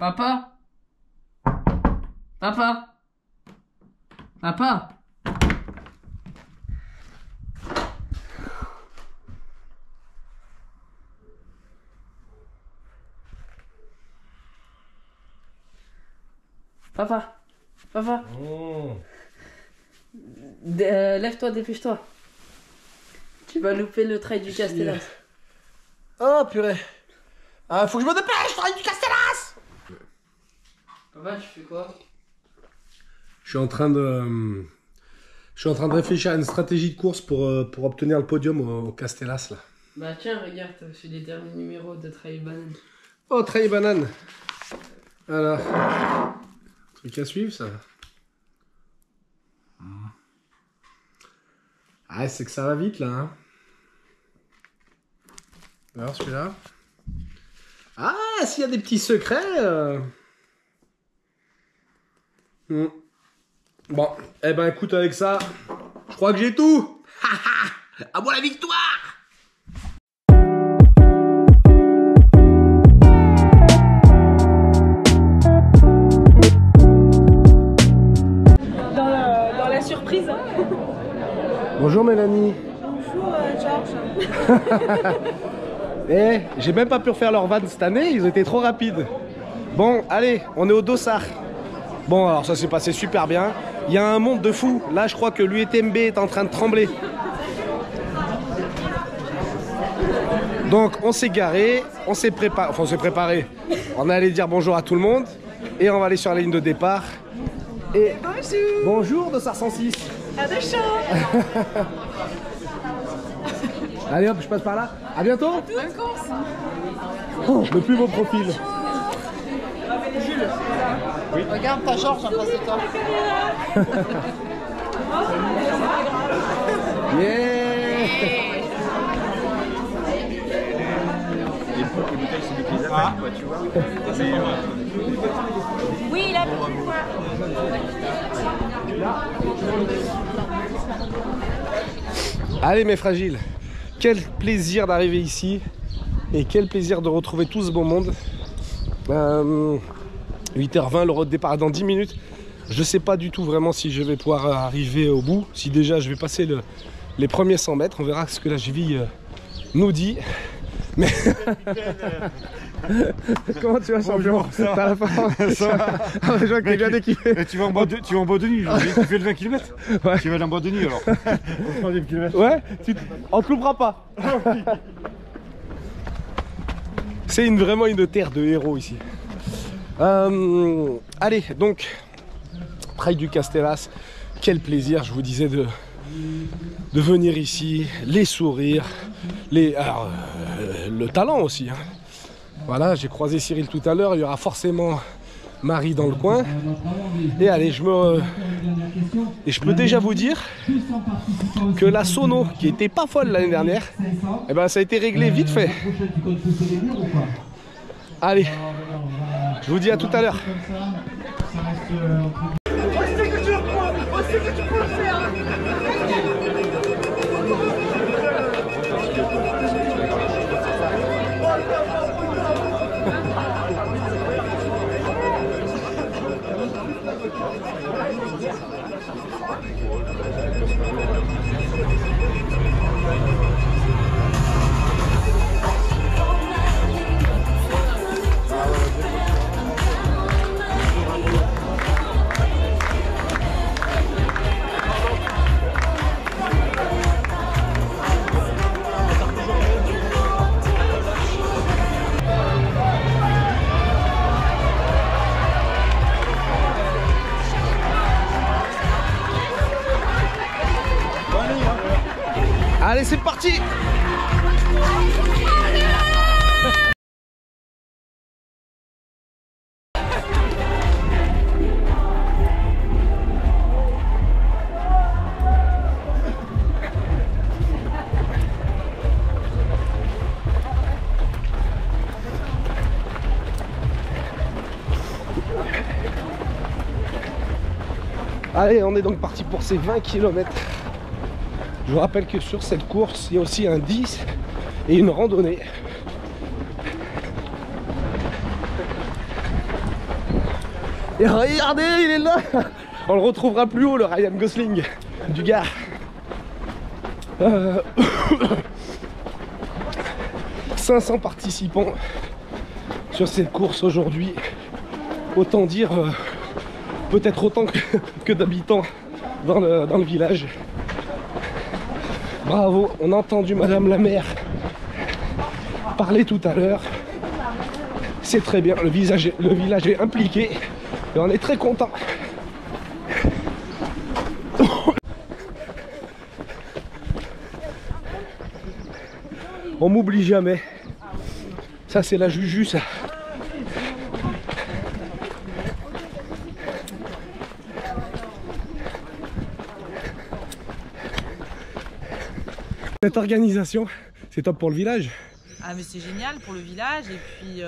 Papa? Papa? Papa? Papa? Papa? Lève-toi, dépêche-toi. Tu vas louper le trail du Castellas. Oh purée. Ah, faut que je me dépêche, trail du Castellas. Papa, tu fais quoi? Je suis en train de réfléchir à une stratégie de course pour obtenir le podium au Castellas là. Bah tiens, regarde, t'as reçu les derniers numéros de Trail Banane. Oh, Trail Banane. Voilà. Truc à suivre ça. Ah, c'est que ça va vite là. Hein. Alors celui-là. Ah, s'il y a des petits secrets. Bon, eh ben écoute, avec ça, je crois que j'ai tout. À moi la victoire. Dans la surprise. Bonjour Mélanie. Bonjour Georges. Eh, j'ai même pas pu refaire leur van cette année, ils ont été trop rapides. Bon, allez, on est au Dossard. Bon, alors ça s'est passé super bien. Il y a un monde de fou. Là, je crois que l'UTMB est en train de trembler. Donc, on s'est garé, on s'est préparé. Enfin, on s'est préparé. On est allé dire bonjour à tout le monde. Et on va aller sur la ligne de départ. Et Bonjour. bonjour Dossard 106. À deux champs. Allez hop, je passe par là. À bientôt. Bonne course. Oh, le plus beau profil. Oui. Regarde ta Georges en face de toi. Yeah. Les bouteilles, c'est lui qui les appelle, quoi, tu vois. Oui, là. Allez mes fragiles, quel plaisir d'arriver ici et quel plaisir de retrouver tout ce beau monde. 8h20, le départ dans 10 minutes. Je sais pas du tout vraiment si je vais pouvoir arriver au bout, si déjà je vais passer les premiers 100 mètres, on verra ce que la cheville nous dit. Mais comment tu vas, champion? T'as la forme. Je vois que t'es bien équipé. Tu vas en bois de nuit, tu fais le 20 km. Ouais. Tu vas aller en bois de nuit alors. Au 3e kilomètre. Ouais, on te loupera pas. C'est vraiment une terre de héros ici. Allez, donc, Trail du Castellas, quel plaisir, je vous disais, de venir ici, les sourires, le talent aussi. Hein. Voilà, j'ai croisé Cyril tout à l'heure, il y aura forcément Marie dans le coin. Et allez, je peux déjà vous dire que la sono, qui était pas folle l'année dernière, eh ben, ça a été réglé vite fait. Allez, je vous dis à tout à l'heure. Allez, c'est parti! Allez, on est donc parti pour ces 20 km. Je vous rappelle que sur cette course, il y a aussi un 10 et une randonnée. Et regardez, il est là. On le retrouvera plus haut, le Ryan Gosling du gars. 500 participants sur cette course aujourd'hui. Autant dire peut-être autant que d'habitants dans le village. Bravo, on a entendu Madame la maire parler tout à l'heure. C'est très bien, le village est impliqué et on est très content. On m'oublie jamais. Ça c'est la Juju ça. Cette organisation, c'est top pour le village. Ah mais c'est génial pour le village et puis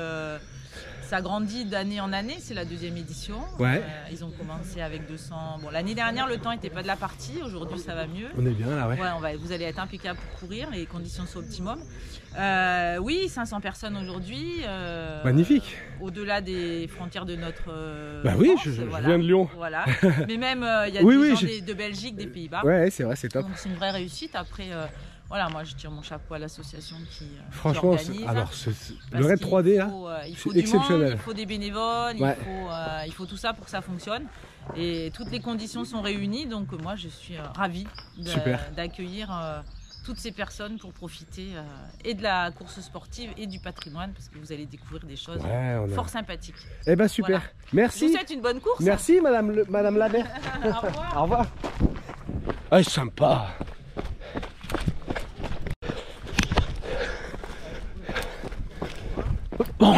ça grandit d'année en année, c'est la 2e édition. Ouais. Ils ont commencé avec 200. Bon, l'année dernière le temps n'était pas de la partie, aujourd'hui ça va mieux. On est bien là, ouais. Ouais, vous allez être impeccable pour courir, les conditions sont optimum. Oui, 500 personnes aujourd'hui. Magnifique. Au-delà des frontières de notre. Bah oui, France, je voilà. viens de Lyon. Voilà. Mais même il y a Oui, des oui, gens de Belgique, des Pays-Bas. Ouais, c'est vrai, c'est top. Donc c'est une vraie réussite. Après, voilà, moi je tire mon chapeau à l'association qui Franchement, organise. alors le Parce Raid 3D là, il faut c'est du exceptionnel. monde, il faut des bénévoles, Ouais. il faut tout ça pour que ça fonctionne. Et toutes les conditions sont réunies, donc moi je suis ravie d'accueillir toutes ces personnes pour profiter et de la course sportive et du patrimoine, parce que vous allez découvrir des choses fort sympathiques. Eh ben super, Voilà. merci. Je vous souhaite une bonne course. Merci Madame la maire. Au revoir. Au revoir. Ah, c'est sympa. Bon.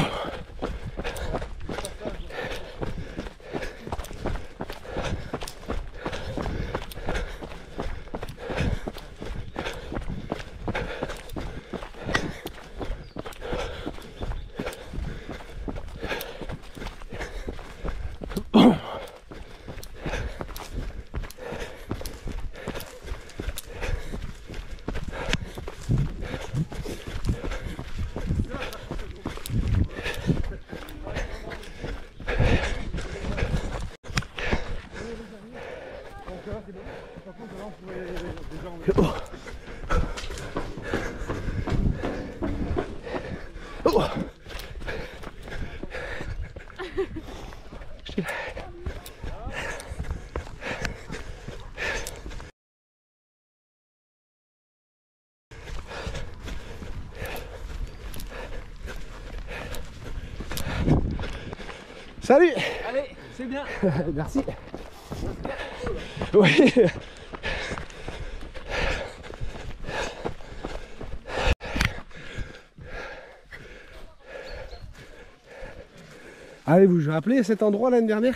Salut. Allez, c'est bien. Merci. Oui. Allez, vous vous rappelez cet endroit l'année dernière?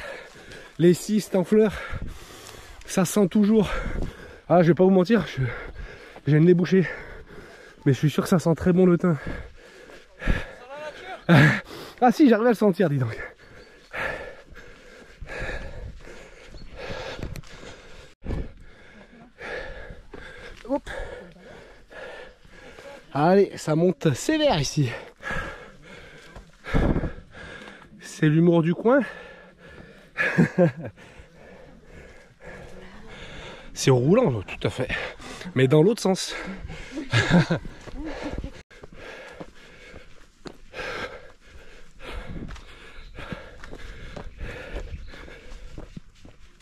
Les cystes en fleurs. Ça sent toujours. Ah, je vais pas vous mentir, j'ai le nez bouché. Mais je suis sûr que ça sent très bon le thym. Ah si, j'arrive à le sentir, dis donc. Hop. Allez, ça monte sévère ici. C'est l'humour du coin. C'est roulant, tout à fait. Mais dans l'autre sens.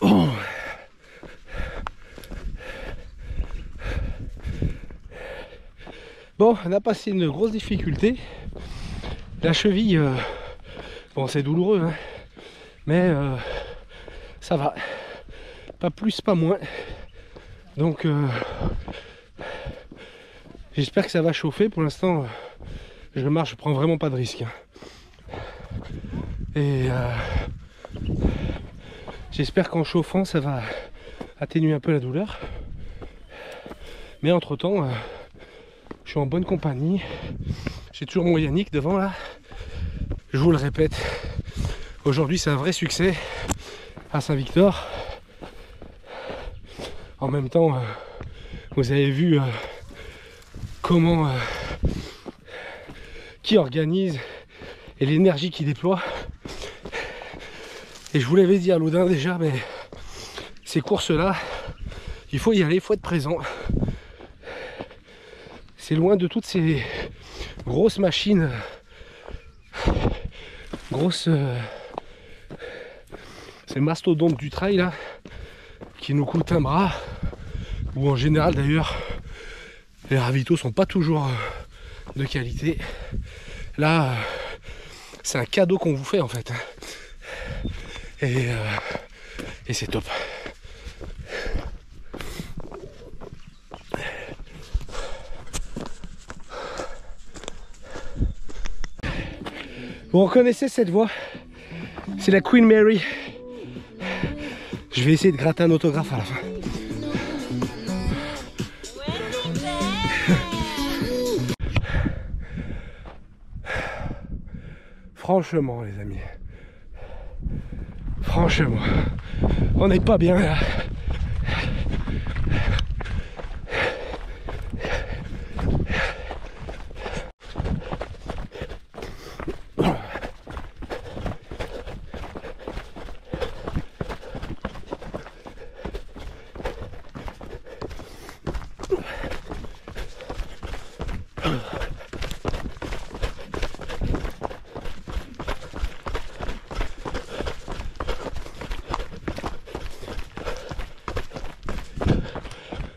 Oh. Bon, on a passé une grosse difficulté. La cheville, bon, c'est douloureux, hein, mais ça va. Pas plus, pas moins. Donc, j'espère que ça va chauffer. Pour l'instant, je marche, je prends vraiment pas de risque. Hein. Et j'espère qu'en chauffant, ça va atténuer un peu la douleur. Mais entre-temps, je suis en bonne compagnie. J'ai toujours mon Yannick devant là. Je vous le répète, aujourd'hui c'est un vrai succès à Saint-Victor. En même temps, vous avez vu comment qui organise et l'énergie qu'il déploie. Et je vous l'avais dit à Loudun déjà, mais ces courses-là, il faut y aller, il faut être présent. C'est loin de toutes ces grosses machines, grosses... ces mastodontes du trail là, qui nous coûtent un bras, ou en général d'ailleurs, les ravitaux sont pas toujours de qualité. Là, c'est un cadeau qu'on vous fait en fait. Et c'est top. Vous reconnaissez cette voix? C'est la Queen Mary. Je vais essayer de gratter un autographe à la fin. Franchement les amis, franchement, on n'est pas bien là.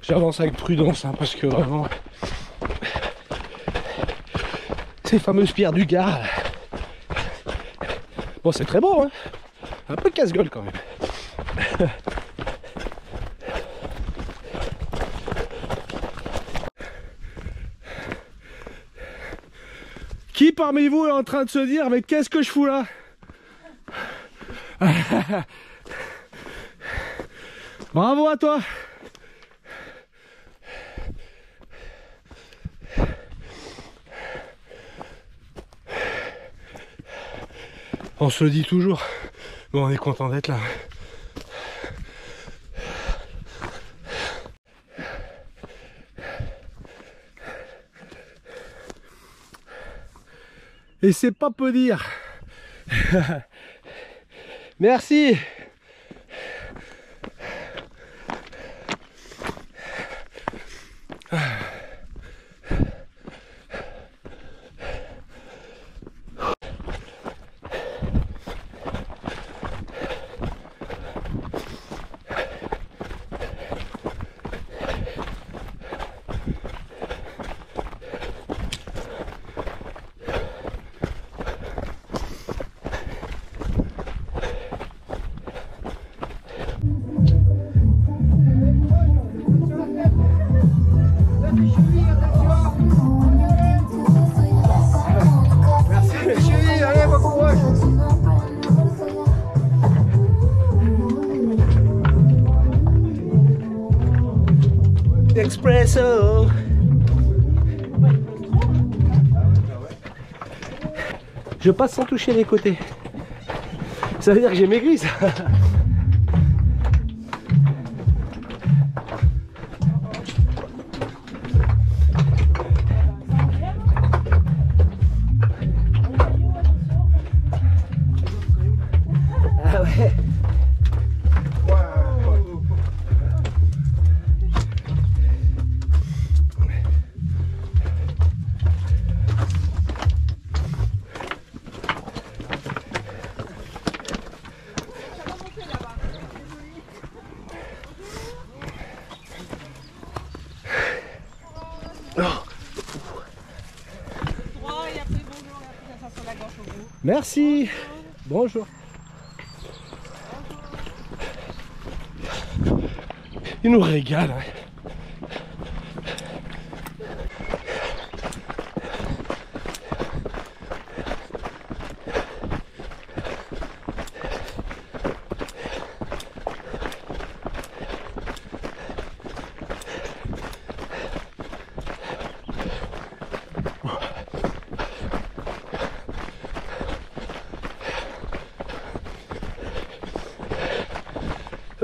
J'avance avec prudence hein, parce que vraiment ces fameuses pierres du Gard, bon c'est très beau hein, un peu casse-gueule quand même. Qui parmi vous est en train de se dire mais qu'est-ce que je fous là? Bravo à toi. On se le dit toujours, mais on est content d'être là. Et c'est pas peu dire. Merci. Espresso. Je passe sans toucher les côtés. Ça veut dire que j'ai maigri ça. Ah ouais. Merci. Bonjour. Il nous régale. Hein.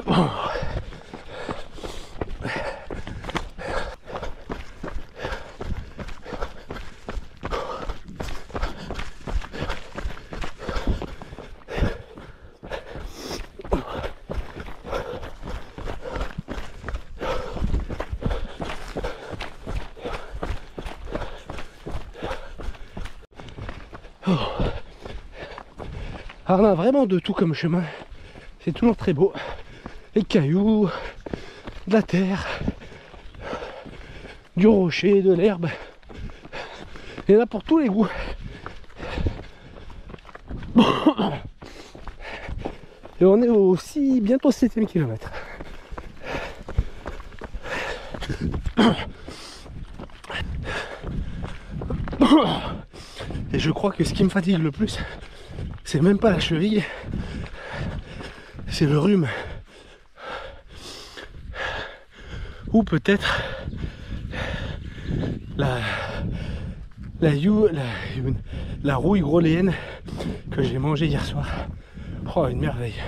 Bon. Oh. Alors on a vraiment de tout comme chemin. C'est toujours très beau. Des cailloux, de la terre, du rocher, de l'herbe. Il y en a pour tous les goûts. Et on est aussi bientôt au 7e kilomètre. Et je crois que ce qui me fatigue le plus, c'est même pas la cheville, c'est le rhume. Ou peut-être la rouille groléenne que j'ai mangée hier soir. Oh, une merveille.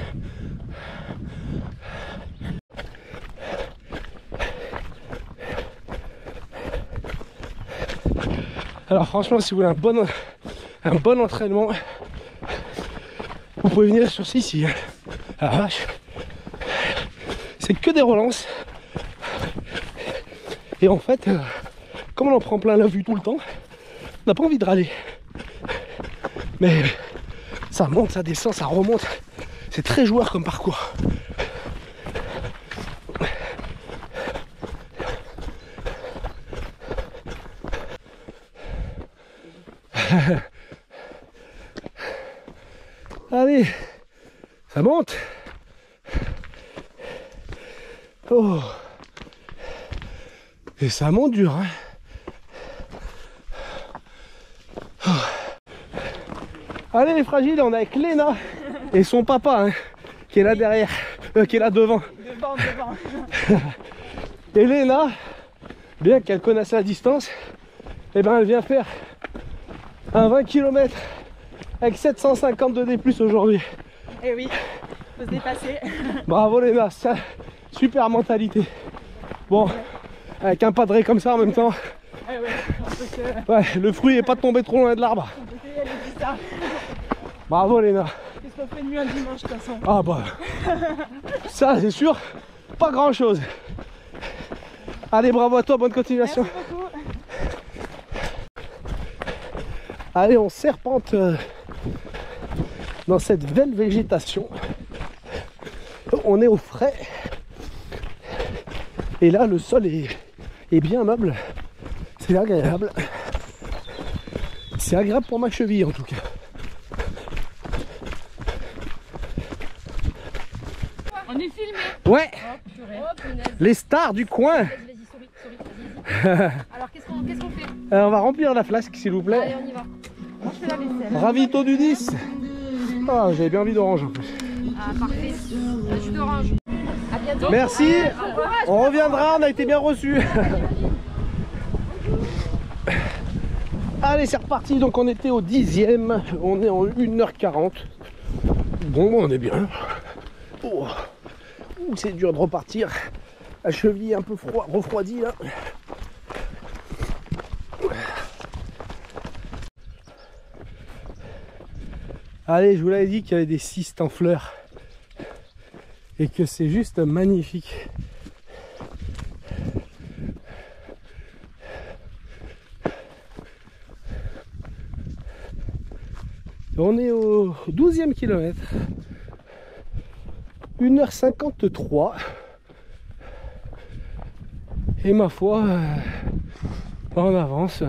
Alors franchement, si vous voulez un bon entraînement, vous pouvez venir sur ici. Ah vache, c'est que des relances. Et en fait, comme on en prend plein la vue tout le temps, on n'a pas envie de râler. Mais ça monte, ça descend, ça remonte. C'est très joueur comme parcours. Allez, ça monte. Oh. Et ça monte dur, hein. Oh. Allez les fragiles, on est avec Léna et son papa, hein, qui est là derrière, qui est là devant. Devant. Et Léna, bien qu'elle connaisse la distance, eh ben elle vient faire un 20 km avec 750 de D+ aujourd'hui. Eh oui, faut se dépasser. Bravo Léna, ça, super mentalité. Bon, avec un padré comme ça en même temps. Eh ouais, on peut se... Ouais, le fruit est pas tombé trop loin de l'arbre. On peut y aller plus tard. Bravo Léna. Qu'est-ce qu'on fait de mieux un dimanche de toute façon? Ah bah, ça c'est sûr, pas grand chose. Allez, bravo à toi, bonne continuation. Merci beaucoup. Allez, on serpente dans cette belle végétation. On est au frais. Et là, le sol est bien meuble. C'est agréable. C'est agréable pour ma cheville en tout cas. On est filmé. Ouais, Oh, punaise. les stars du coin. Vas-y, souris. Alors, qu'est-ce qu'on fait? On va remplir la flasque s'il vous plaît. Allez, on y va. Moi, je fais la vaisselle. Ravito du 10. Ah, j'avais bien envie d'orange en plus. Ah, parfait. Un jus d'orange. À bientôt. Merci. Bon courage. On reviendra, on a été bien reçus. Allez, c'est reparti. Donc on était au 10e. On est en 1h40. Bon, on est bien. Oh. Ouh, c'est dur de repartir. La cheville est un peu refroidie là. Allez, je vous l'avais dit qu'il y avait des cystes en fleurs. Et que c'est juste magnifique. On est au 12e kilomètre. 1h53. Et ma foi, on avance.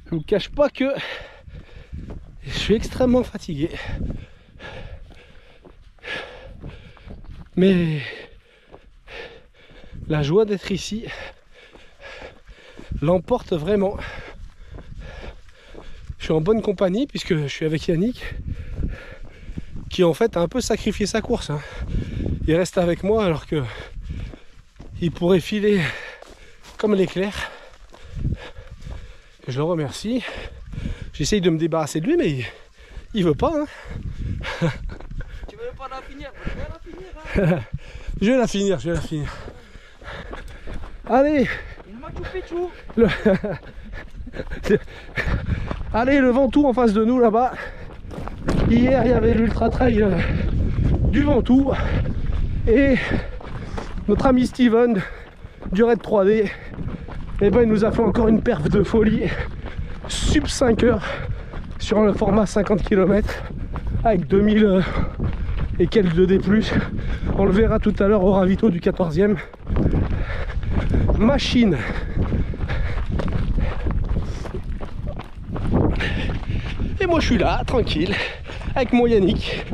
Je vous cache pas que je suis extrêmement fatigué. Mais la joie d'être ici l'emporte vraiment. Je suis en bonne compagnie puisque je suis avec Yannick qui en fait a un peu sacrifié sa course, hein. Il reste avec moi alors que il pourrait filer comme l'éclair. Je le remercie. J'essaye de me débarrasser de lui mais il veut pas, hein. Tu veux pas la finir? Tu veux la finir, hein? Je vais la finir. Allez. Il m'a coupé tout. Allez, le Ventoux en face de nous là-bas. Hier il y avait l'ultra trail du Ventoux et notre ami Steven du Raid 3D, et ben il nous a fait encore une perf de folie sub 5 heures sur le format 50 km avec 2000 et quelques de D+. On le verra tout à l'heure au ravito du 14e. Machine. Et moi je suis là, tranquille, avec mon Yannick.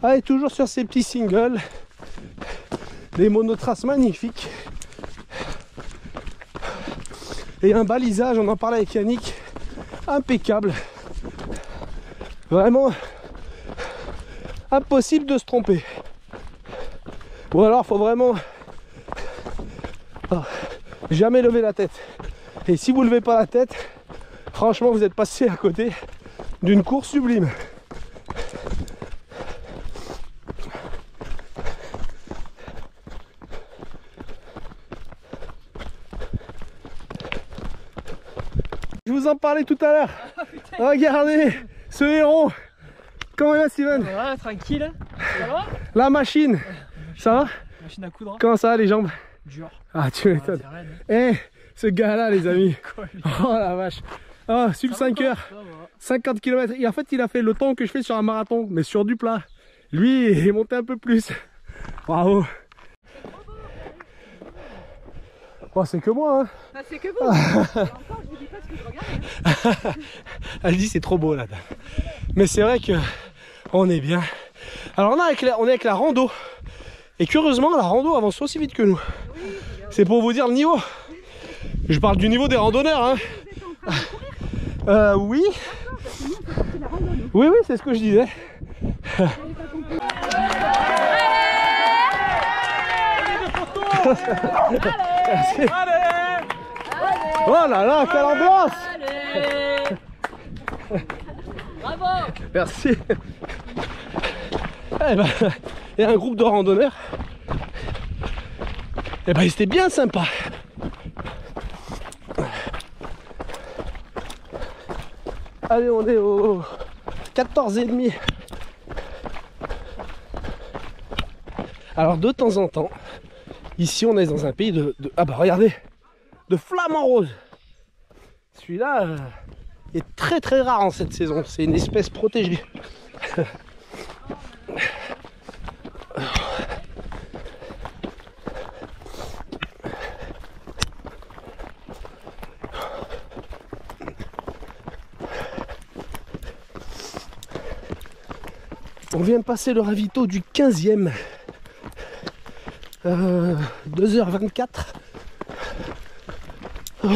Allez, toujours sur ces petits singles. Des monotraces magnifiques. Et un balisage, on en parlait avec Yannick, impeccable. Vraiment impossible de se tromper. Ou alors faut vraiment jamais lever la tête. Et si vous ne levez pas la tête, franchement vous êtes passé à côté d'une course sublime. Je vous en parlais tout à l'heure. Regardez ce héros. Comment il va, Steven? Ouais, tranquille. Ça va? La machine. Ça va? Machine à coudre. Comment ça va les jambes? Dur. Ah, tu m'étonnes. Eh, ce gars-là, les amis. Oh la vache. Oh, sub 5 heures. 50 km. Et en fait, il a fait le temps que je fais sur un marathon, mais sur du plat. Lui, il est monté un peu plus. Bravo. Bon, c'est que moi, hein. Ah, c'est que vous. Encore, je vous dis pas ce que je regarde. Elle dit c'est trop beau là. Mais c'est vrai que on est bien. Alors on est avec la rando. Et curieusement la rando avance aussi vite que nous. C'est pour vous dire le niveau. Je parle du niveau des randonneurs, hein. Oui. Oui, c'est ce que je disais. Merci. Oh là là, quelle ambiance! Bravo. Merci. Eh ben, il y a un groupe de randonneurs. Eh ben, c'était bien sympa. Allez, on est au 14,5. Alors de temps en temps, ici on est dans un pays de ah bah regardez, de flamants roses. Celui-là est très très rare en cette saison, c'est une espèce protégée. On vient de passer le ravito du 15e. 2h24. Oh.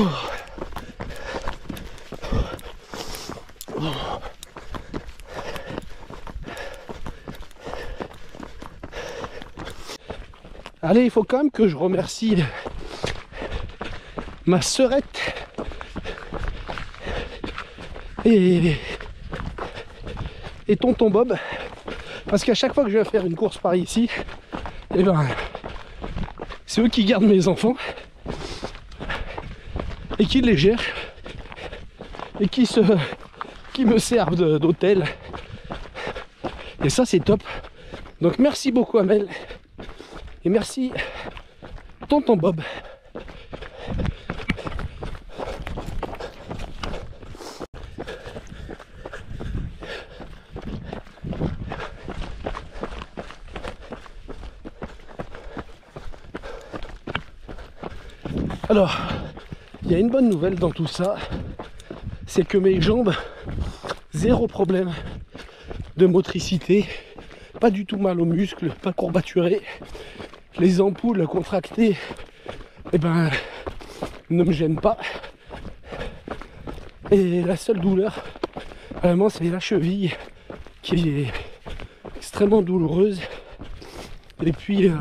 Oh. Allez, il faut quand même que je remercie ma sœurette et tonton Bob, parce qu'à chaque fois que je vais faire une course par ici, eh ben, c'est eux qui gardent mes enfants et qui les gèrent et qui me servent d'hôtel. Et ça c'est top. Donc merci beaucoup Amel et merci tonton Bob. Alors, il y a une bonne nouvelle dans tout ça, c'est que mes jambes, zéro problème de motricité, pas du tout mal aux muscles, pas courbaturé, les ampoules contractées, eh ben, ne me gênent pas. Et la seule douleur, vraiment, c'est la cheville qui est extrêmement douloureuse. Et puis,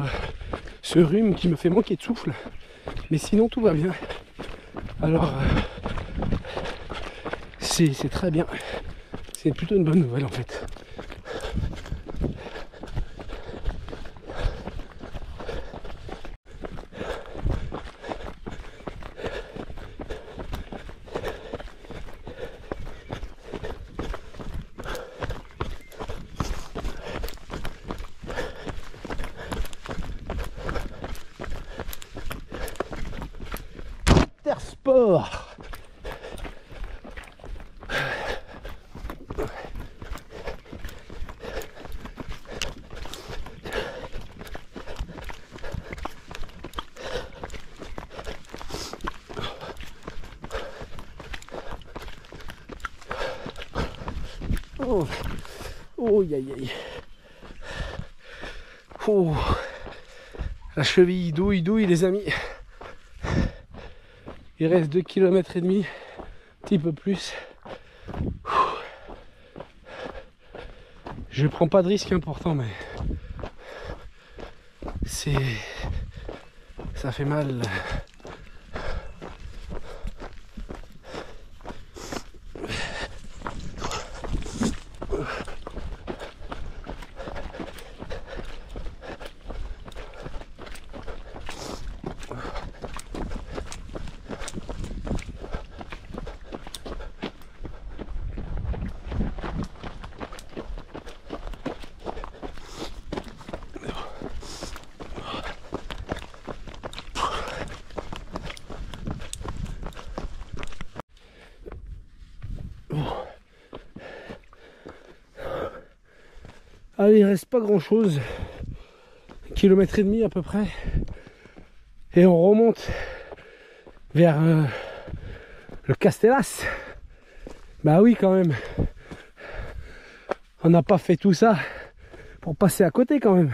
ce rhume qui me fait manquer de souffle. Mais sinon tout va bien. Alors c'est très bien. C'est plutôt une bonne nouvelle en fait. Intersport. Oh, oh, aïe, aïe. Oh, la cheville douille, douille, les amis. Il reste 2,5 km, un petit peu plus. Je prends pas de risque important, mais ça fait mal. Allez, il reste pas grand chose, 1,5 km à peu près, et on remonte vers le Castellas. Bah oui, quand même, on n'a pas fait tout ça pour passer à côté quand même.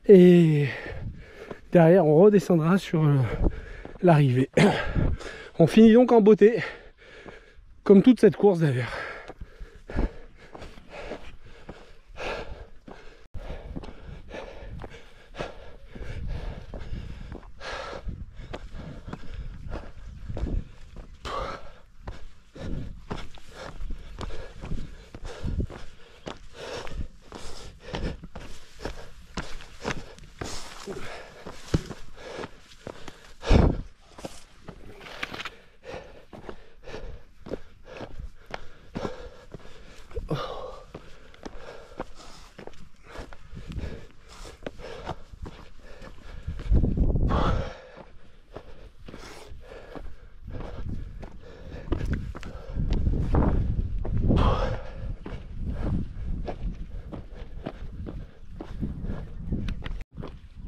Et derrière on redescendra sur l'arrivée. On finit donc en beauté, comme toute cette course d'ailleurs.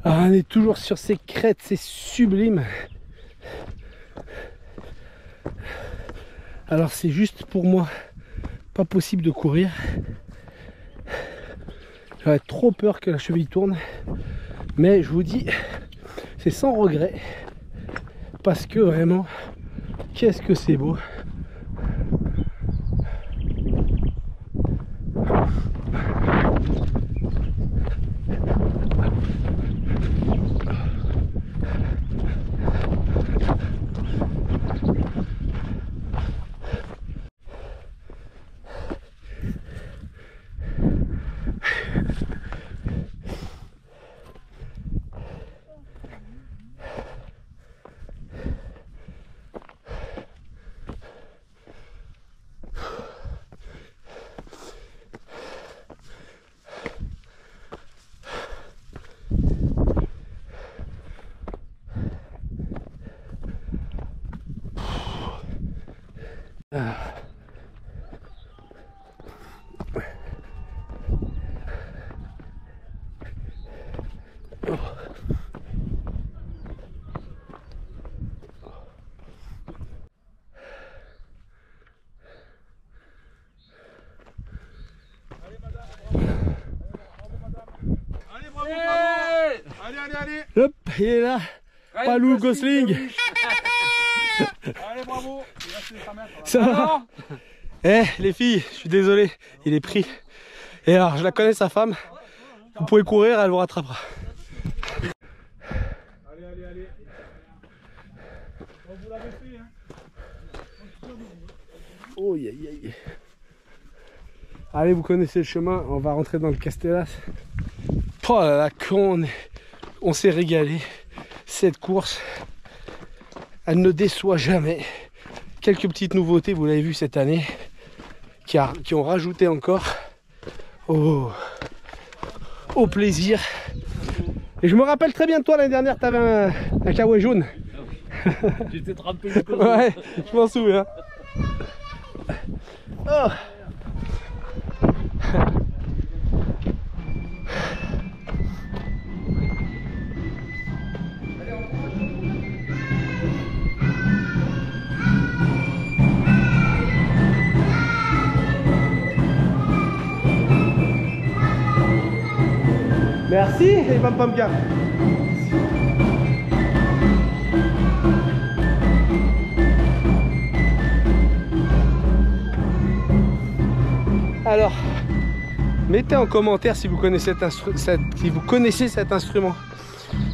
Ah, on est toujours sur ces crêtes, c'est sublime. Alors c'est juste pour moi pas possible de courir. J'aurais trop peur que la cheville tourne. Mais je vous dis, c'est sans regret. Parce que vraiment, qu'est-ce que c'est beau. Allez. Hop, il est là. Palou Gosling. Allez, bravo. Ça va? Eh, les filles, je suis désolé, il est pris. Et alors, je la connais, sa femme. Vous pouvez courir, elle vous rattrapera. Allez. Vous l'avez fait, hein. Oh, aïe, aïe. Allez, vous connaissez le chemin, on va rentrer dans le Castellas. Oh là là, on s'est régalé. Cette course, elle ne déçoit jamais. Quelques petites nouveautés, vous l'avez vu cette année, qui ont rajouté encore au plaisir. Et je me rappelle très bien de toi, l'année dernière, tu avais un kawaii jaune. J'étais trempé jusqu'au bout. Ouais, je m'en souviens. Oh. Merci les pam pam gars. Alors, mettez en commentaire si vous connaissez cet instrument.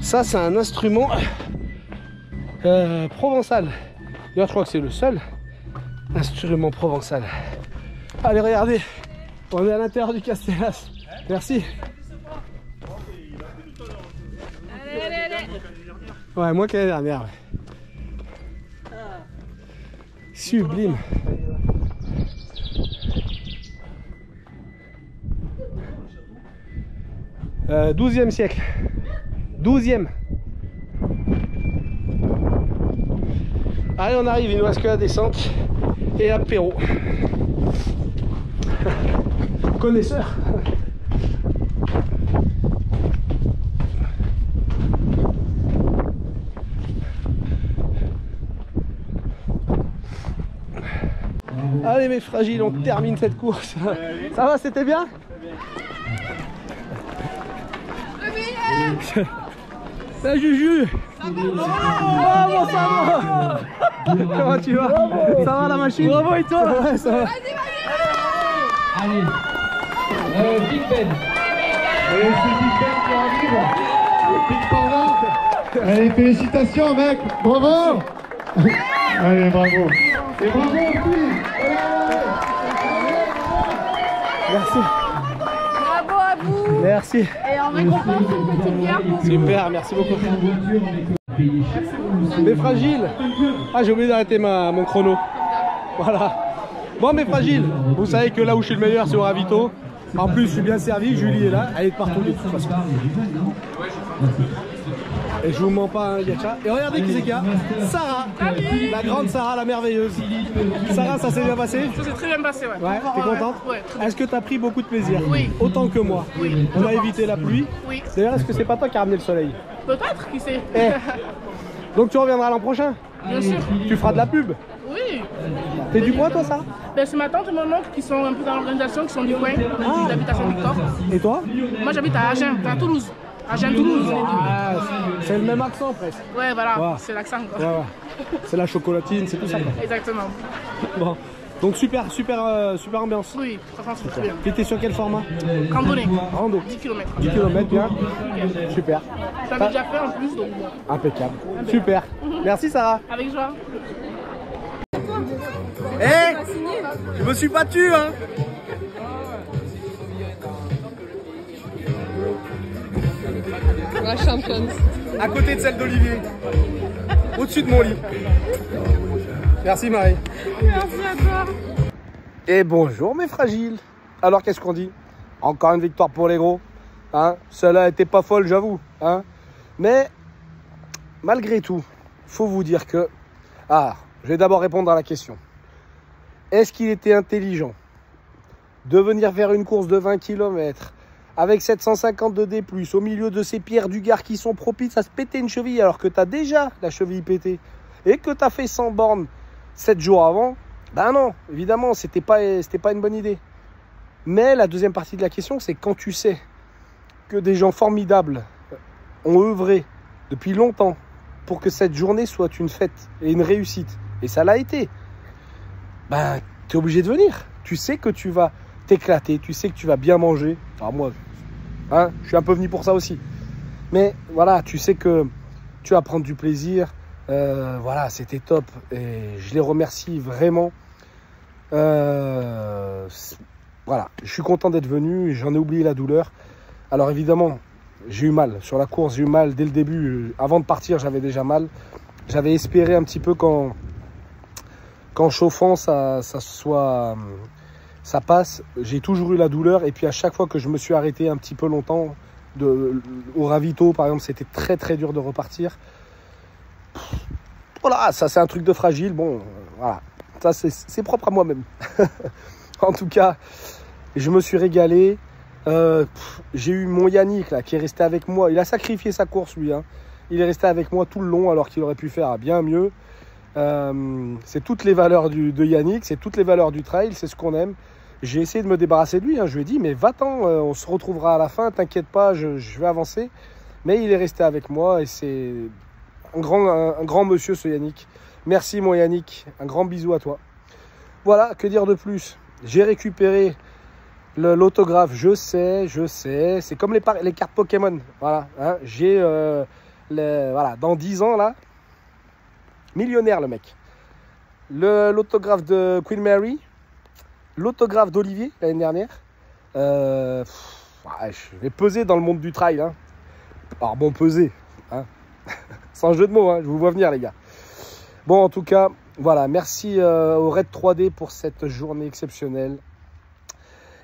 Ça, c'est un instrument provençal. D'ailleurs, je crois que c'est le seul instrument provençal. Allez, regardez, on est à l'intérieur du Castellas. Merci. Allez. Ouais, moins que l'année dernière. Ouais. Sublime. Euh, 12e siècle. 12e. Allez, on arrive, il nous reste que la descente et l'apéro. Connaisseur. Allez mes fragiles, on termine cette course. Ça va, c'était bien? La Juju. Bravo, ça va. Comment tu vas? Ça va la machine? Bravo et toi? Ouais, ça va. Allez, Big Ben. Allez, c'est Big Ben qui arrive. Big Ben. Allez, félicitations mec, bravo. Allez, bravo. Et bravo aussi. Merci. Bravo à vous. Merci. Et en récompense, une petite bière pour vous. Super, merci beaucoup. Mes fragiles. Ah, j'ai oublié d'arrêter mon chrono. Voilà. Bon, mes fragiles, vous savez que là où je suis le meilleur, c'est au ravito. En plus, je suis bien servi. Julie est là. Elle est de partout de toute façon. Et je vous mens pas, Yatcha. Et regardez qui c'est qu'il y a. Sarah. La grande Sarah, la merveilleuse. Sarah, ça s'est bien passé? Ça s'est très bien passé, ouais. Ouais, t'es contente? Ouais. Est-ce que t'as pris beaucoup de plaisir? Oui. Autant que moi. Oui. On a évité la pluie. Oui. D'ailleurs, est-ce que c'est pas toi qui as ramené le soleil? Peut-être, qui sait. Eh. Donc tu reviendras l'an prochain? Bien sûr. Tu feras de la pub? Oui. T'es du coin toi, Sarah? Ben, c'est ma tante et mon oncle qui sont un peu dans l'organisation, qui sont du coin. J'habite à Saint-Victor. Et toi? Moi, j'habite à Agen, à Toulouse. Agen-Toulouse, les deux. Ah, c'est le même accent presque. Ouais, voilà, Ouais. c'est l'accent, quoi. Ouais, ouais. C'est la chocolatine, c'est tout ça. Quoi. Exactement. Bon. Donc super ambiance. Oui, franchement, c'est très bien. T'étais sur quel format? Randonnée. Rando. 10 km. 10 km, bien. Super. J'avais déjà fait en plus, donc bon. Impeccable. Super. Merci Sarah. Avec joie. Eh, je me suis battu, hein. La championne. À côté de celle d'Olivier. Au-dessus de mon lit. Merci Marie. Merci à toi. Et bonjour mes fragiles. Alors qu'est-ce qu'on dit? Encore une victoire pour les gros. Hein, celle-là était pas folle, j'avoue. Hein, mais malgré tout, faut vous dire que... Ah, je vais d'abord répondre à la question. Est-ce qu'il était intelligent de venir faire une course de 20 km avec 750 de D+, au milieu de ces pierres du Gard qui sont propices à se péter une cheville alors que tu as déjà la cheville pétée et que tu as fait 100 bornes 7 jours avant? Ben non, évidemment, c'était pas une bonne idée. Mais la deuxième partie de la question, c'est quand tu sais que des gens formidables ont œuvré depuis longtemps pour que cette journée soit une fête et une réussite, et ça l'a été, ben, tu es obligé de venir. Tu sais que tu vas t'éclater, tu sais que tu vas bien manger. Enfin, moi, hein, je suis un peu venu pour ça aussi. Mais voilà, tu sais que tu vas prendre du plaisir. Voilà, c'était top et je les remercie vraiment. Voilà, je suis content d'être venu, j'en ai oublié la douleur. Alors évidemment, j'ai eu mal sur la course, j'ai eu mal dès le début. Avant de partir, j'avais déjà mal. J'avais espéré un petit peu qu'en chauffant, ça passe. J'ai toujours eu la douleur et puis à chaque fois que je me suis arrêté un petit peu longtemps au ravito, par exemple, c'était très très dur de repartir. Voilà, ça c'est un truc de fragile. Bon, voilà. Ça c'est propre à moi-même. En tout cas, je me suis régalé. J'ai eu mon Yannick là, qui est resté avec moi. Il a sacrifié sa course lui. Hein. Il est resté avec moi tout le long alors qu'il aurait pu faire bien mieux. C'est toutes les valeurs de Yannick, c'est toutes les valeurs du trail, c'est ce qu'on aime. J'ai essayé de me débarrasser de lui, hein. Je lui ai dit mais va-t'en, on se retrouvera à la fin, t'inquiète pas, je vais avancer. Mais il est resté avec moi et c'est un grand monsieur ce Yannick. Merci mon Yannick, un grand bisou à toi. Voilà, que dire de plus? J'ai récupéré l'autographe, je sais, c'est comme les cartes Pokémon. Voilà, hein. J'ai voilà, dans 10 ans là, millionnaire le mec. L'autographe de Queen Mary, l'autographe d'Olivier l'année dernière. Je vais peser dans le monde du trail. Hein. Alors bon, peser. Hein. Sans jeu de mots, hein, je vous vois venir les gars. Bon, en tout cas, voilà, merci au Raid 3D pour cette journée exceptionnelle.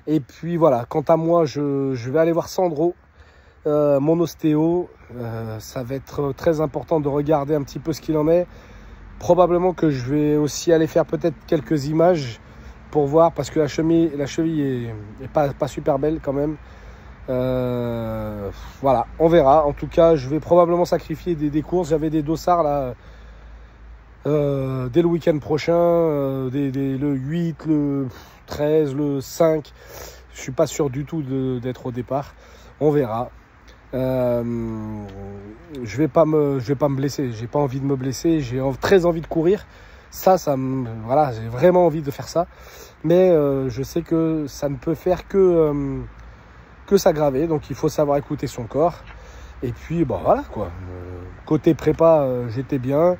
Et puis voilà, quant à moi, je vais aller voir Sandro, mon ostéo. Ça va être très important de regarder un petit peu ce qu'il en est. Probablement que je vais aussi aller faire peut-être quelques images pour voir, parce que la cheville est pas super belle quand même. Voilà, on verra. En tout cas, je vais probablement sacrifier des courses. J'avais des dossards là dès le week-end prochain, le 8, le 13, le 5. Je suis pas sûr du tout d'être au départ. On verra. Je vais pas me blesser. J'ai pas envie de me blesser. J'ai très envie de courir. Voilà, j'ai vraiment envie de faire ça. Mais je sais que ça ne peut faire que s'aggraver. Donc il faut savoir écouter son corps. Et puis bon voilà quoi. Côté prépa, j'étais bien.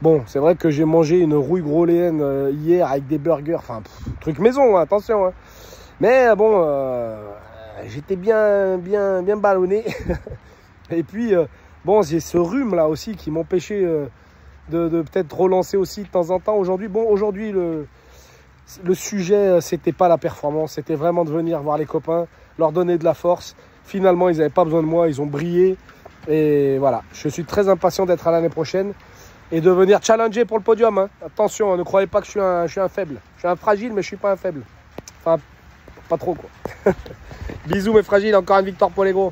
Bon, c'est vrai que j'ai mangé une rouille groléenne hier avec des burgers. Enfin, truc maison, hein, attention. Hein. Mais bon, j'étais bien ballonné. Et puis bon, j'ai ce rhume là aussi qui m'empêchait de peut-être relancer aussi de temps en temps. Aujourd'hui, le sujet, c'était pas la performance, c'était vraiment de venir voir les copains, leur donner de la force. Finalement, ils n'avaient pas besoin de moi, ils ont brillé. Et voilà, je suis très impatient d'être à l'année prochaine et de venir challenger pour le podium. Hein. Attention, hein, ne croyez pas que je suis un faible. Je suis un fragile, mais je suis pas un faible. Enfin, pas trop quoi. Bisous mes fragiles, encore une victoire pour les gros.